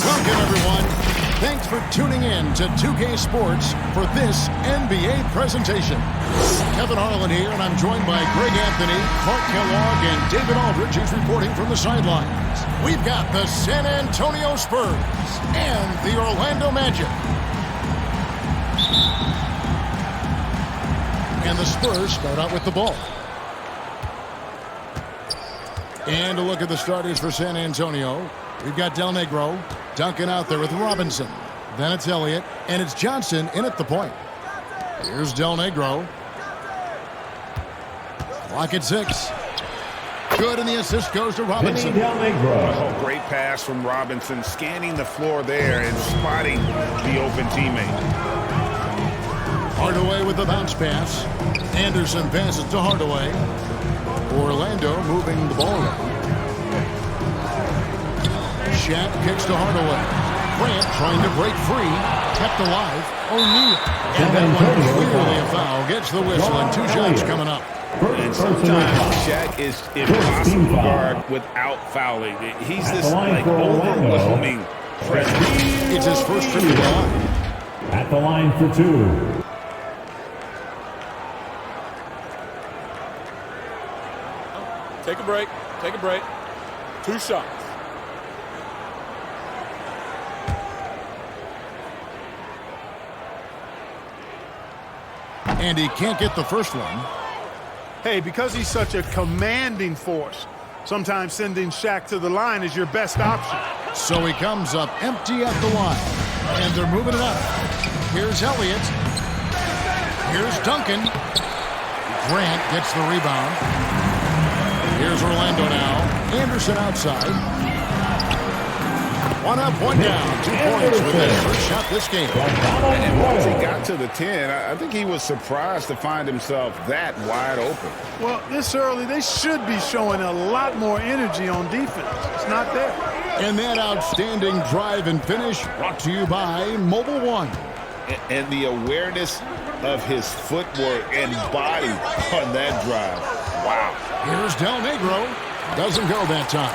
Welcome, everyone. Thanks for tuning in to 2K Sports for this NBA presentation. Kevin Harlan here, and I'm joined by Greg Anthony, Clark Kellogg, and David Aldridge, who's reporting from the sidelines. We've got the San Antonio Spurs and the Orlando Magic. And the Spurs start out with the ball. And a look at the starters for San Antonio. We've got Del Negro, Duncan out there with Robinson. Then it's Elliott, and it's Johnson in at the point. Here's Del Negro. Clock at 6. Good, and the assist goes to Robinson. Oh, great pass from Robinson, scanning the floor there and spotting the open teammate. Hardaway with the bounce pass. Anderson passes to Hardaway. Orlando moving the ball around. Shaq kicks to Hardaway. Grant trying to break free. Kept alive. O'Neal. And that one clearly a foul. Gets the whistle, and 2 shots coming up. And sometimes Shaq is impossible to guard without fouling. He's this like overwhelming presence. It's his first trip to the line. At the line for 2. Take a break. Take a break. 2 shots. And he can't get the first one. Hey, because he's such a commanding force, sometimes sending Shaq to the line is your best option. So he comes up empty at the line. And they're moving it up. Here's Elliott. Here's Duncan. Grant gets the rebound. Here's Orlando now. Anderson outside. 1 up, 1 down. 2 points with his first shot this game. And once he got to the 10, I think he was surprised to find himself that wide open. Well, this early, they should be showing a lot more energy on defense. It's not there. And that outstanding drive and finish brought to you by Mobile One. And the awareness of his footwork and body on that drive. Wow. Here's Del Negro. Doesn't go that time.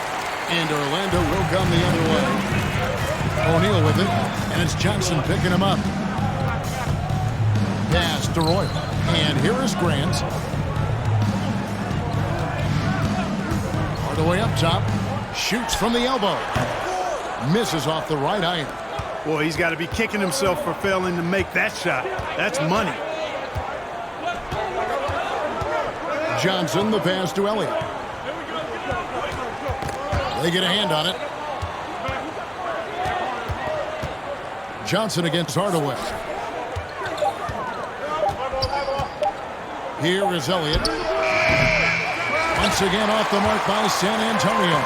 And Orlando will come the other way. O'Neal with it. And it's Johnson picking him up. Pass to Roy. And here is Grant. Hardaway up top. Shoots from the elbow. Misses off the right iron. Boy, he's got to be kicking himself for failing to make that shot. That's money. Johnson, the pass to Elliott. They get a hand on it. Johnson against Hardaway. Here is Elliott. Once again off the mark by San Antonio.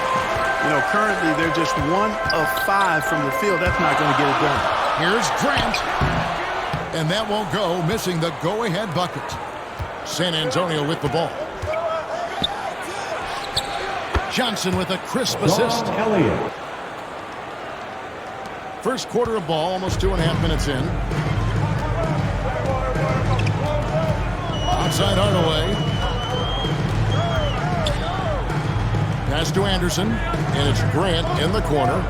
You know, currently they're just 1 of 5 from the field. That's not going to get it done. Here's Grant. And that won't go, missing the go-ahead bucket. San Antonio with the ball. Johnson with a crisp assist. First quarter of ball, almost 2.5 minutes in. Outside Hardaway. Pass to Anderson, and it's Grant in the corner.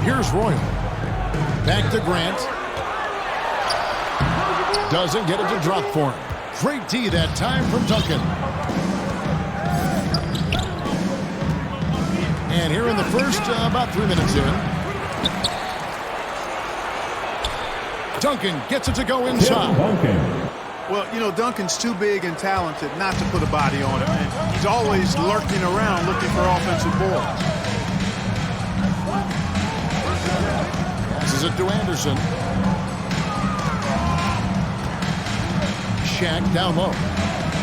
Here's Royal. Back to Grant. Doesn't get it to drop for him. Great D that time from Duncan. And here in the first, about 3 minutes in. Duncan gets it to go inside. Well, you know, Duncan's too big and talented not to put a body on him. And he's always lurking around looking for offensive boards. Passes it to Anderson. Shaq down low.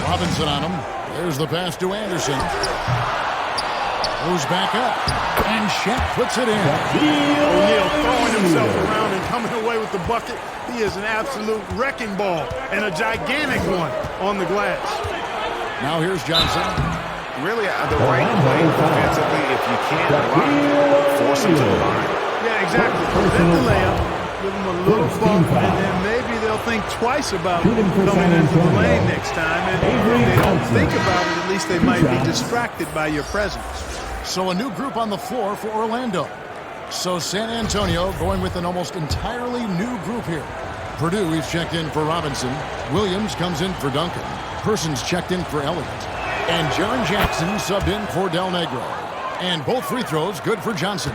Robinson on him. There's the pass to Anderson. Goes back up. And Shaq puts it in. O'Neal throwing himself around and coming away with the bucket. He is an absolute wrecking ball and a gigantic one on the glass. Now here's Johnson. Really, the right play defensively, if you can't block, force him to the line. Yeah, exactly. Prevent the layup, give him a little bump, and then maybe they'll think twice about coming into the lane next time. And if they don't think about it, at least they might be distracted by your presence. So a new group on the floor for Orlando. So San Antonio going with an almost entirely new group here. Purdue is checked in for Robinson. Williams comes in for Duncan. Persons checked in for Elliott. And Jaren Jackson subbed in for Del Negro. And both free throws good for Johnson.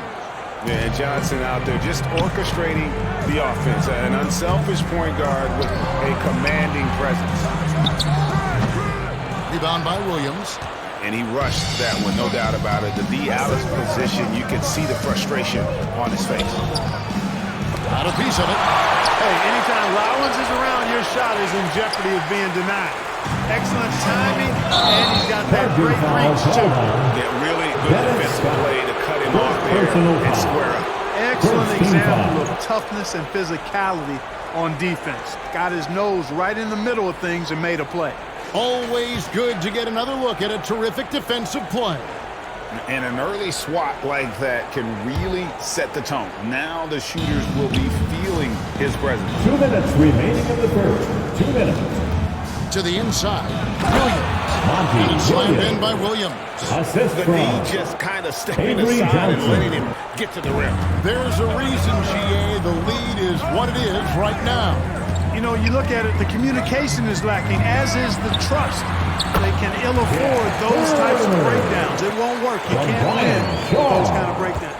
Yeah, Johnson out there just orchestrating the offense. An unselfish point guard with a commanding presence. Rebound by Williams. And he rushed that one, no doubt about it. To be out of position, you can see the frustration on his face. Got a piece of it. Hey, anytime Rollins is around, your shot is in jeopardy of being denied. Excellent timing, and he's got that great reach, too. Yeah, really good defensive play to cut him off there and square up. Excellent example of toughness and physicality on defense. Got his nose right in the middle of things and made a play. Always good to get another look at a terrific defensive play. And an early swat like that can really set the tone. Now the shooters will be feeling his presence. 2 minutes remaining in the first. 2 minutes. To the inside. Williams. Slammed in by Williams. Assist The from knee just kind of stepping Avery aside and Johnson. letting him get to the rim. There's a reason, GA, the lead is what it is right now. You know, you look at it, the communication is lacking, as is the trust. They can ill afford those types of breakdowns. It won't work. You can't win with those kind of breakdowns.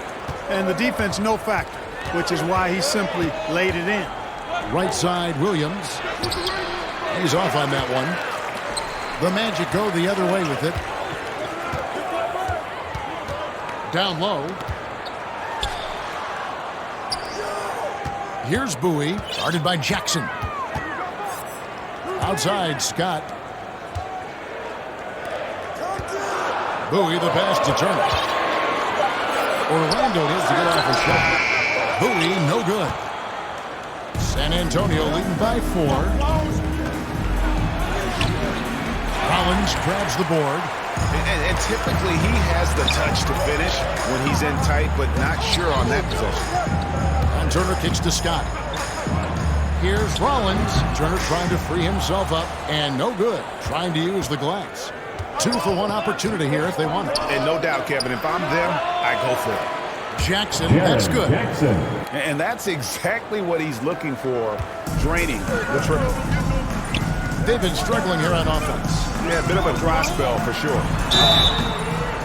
And the defense, no factor, which is why he simply laid it in. Right side, Williams. He's off on that one. The Magic go the other way with it. Down low. Here's Bowie, guarded by Jackson. Outside, Scott. Bowie, the pass to Turner. Orlando needs to get off a shot. Bowie, no good. San Antonio leading by 4. Rollins grabs the board. And typically he has the touch to finish when he's in tight, but not sure on that possession. And Turner kicks to Scott. Here's Rollins. Turner trying to free himself up, and no good. Trying to use the glass. 2-for-1 opportunity here if they want it. And no doubt, Kevin, if I'm them, I go for it. Jackson, that's good. Jackson. And that's exactly what he's looking for, draining the triple. They've been struggling here on offense. Yeah, a bit of a dry spell for sure.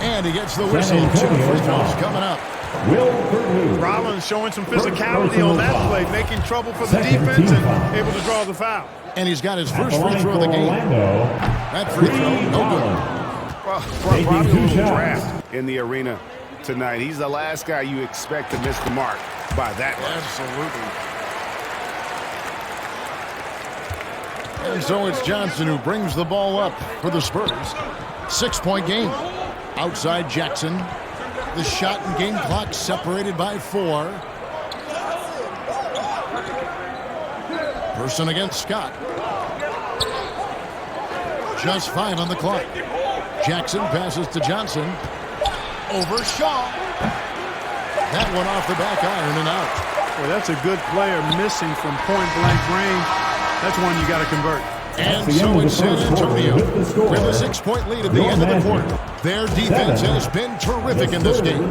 And he gets the whistle. 2 free throws coming up. Rollins showing some physicality on that play, making trouble for the defense and able to draw the foul. And he's got his first free throw of the game. That free throw, no good. Well, probably a little draft in the arena tonight. He's the last guy you expect to miss the mark by that much. Absolutely. And so it's Johnson who brings the ball up for the Spurs. 6-point game. Outside Jackson. The shot and game clock separated by 4. Person against Scott. Just 5 on the clock. Jackson passes to Johnson. Over Shaw. That one off the back iron and out. Well, that's a good player missing from point-blank range. That's one you got to convert. And so it's San Antonio with a 6-point lead at the end of the quarter. Their defense has been terrific in this game.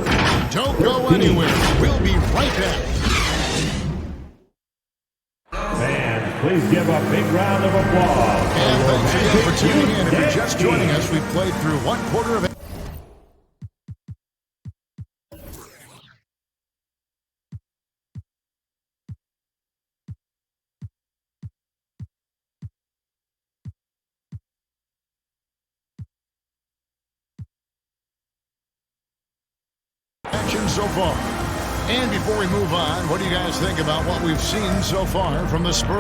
Don't go anywhere. We'll be right back. Fans, please give a big round of applause. And thanks again for tuning in. If you're just joining us, we've played through 1/4 of it. Action so far. And before we move on, what do you guys think about what we've seen so far from the Spurs?